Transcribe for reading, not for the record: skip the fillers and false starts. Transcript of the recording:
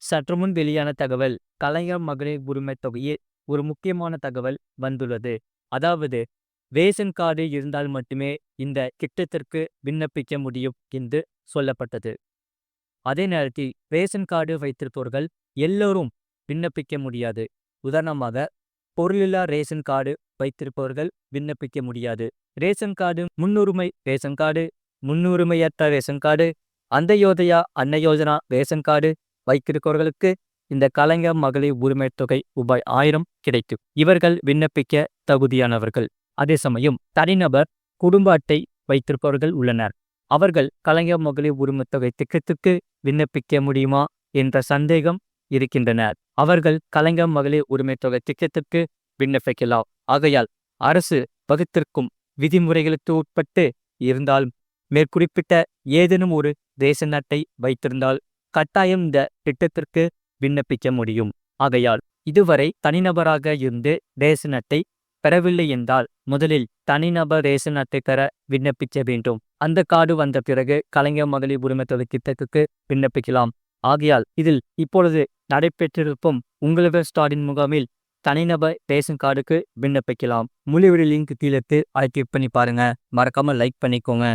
சற்று முன் வெளியான தகவல். கலைஞர் மகளிர் உரிமைத் தொகையில் ஒரு முக்கியமான தகவல் வந்துள்ளது. அதாவது, ரேஷன் கார்டு இருந்தால் மட்டுமே இந்த திட்டத்திற்கு விண்ணப்பிக்க முடியும் என்று சொல்லப்பட்டது. அதே நேரத்தில் ரேஷன் கார்டு வைத்திருப்பவர்கள் எல்லோரும் விண்ணப்பிக்க முடியாது. உதாரணமாக, பொருளில்லா ரேஷன் கார்டு வைத்திருப்பவர்கள் விண்ணப்பிக்க முடியாது. ரேஷன் கார்டு முன்னுரிமை ரேஷன் கார்டு, முன்னுரிமையற்ற ரேஷன் கார்டு, அந்தயோதயா அன்ன யோஜனா ரேஷன் கார்டு வைத்திருப்பவர்களுக்கு இந்த கலைஞர் மகளிர் உரிமைத் தொகை ரூபாய் 1000 கிடைக்கும். இவர்கள் விண்ணப்பிக்க தகுதியானவர்கள். அதே சமயம் தனிநபர் குடும்ப அட்டை வைத்திருப்பவர்கள் உள்ளனர். அவர்கள் கலைஞர் மகளிர் உரிமைத் தொகை திட்டத்திற்கு விண்ணப்பிக்க முடியுமா என்ற சந்தேகம் இருக்கின்றனர். அவர்கள் கலைஞர் மகளிர் உரிமைத் தொகை திட்டத்திற்கு விண்ணப்பிக்கலாம். ஆகையால் அரசு வகுத்திருக்கும் விதிமுறைகளுக்கு உட்பட்டு இருந்தாலும் மேற்குறிப்பிட்ட ஏதேனும் ஒரு ரேஷன் அட்டை வைத்திருந்தால் கட்டாயம் இந்த திட்டத்திற்கு விண்ணப்பிக்க முடியும். ஆகையால் இதுவரை தனிநபராக இருந்து ரேஷன் அட்டை பெறவில்லை என்றால் முதலில் தனிநபர் ரேஷன் அட்டை பெற விண்ணப்பிக்க வேண்டும். அந்த கார்டு வந்த பிறகு கலைஞர் மகளிர் உரிமைத் தொகை திட்டத்துக்கு விண்ணப்பிக்கலாம். ஆகையால் இதில் இப்பொழுது நடைபெற்றிருக்கும் உங்களவர் ஸ்டாலின் முகாமில் தனிநபர் ரேஷன் கார்டுக்கு விண்ணப்பிக்கலாம். முழு லிங்க் கீழே அதை கிளிக் பண்ணி பாருங்க. மறக்காம லைக் பண்ணிக்கோங்க.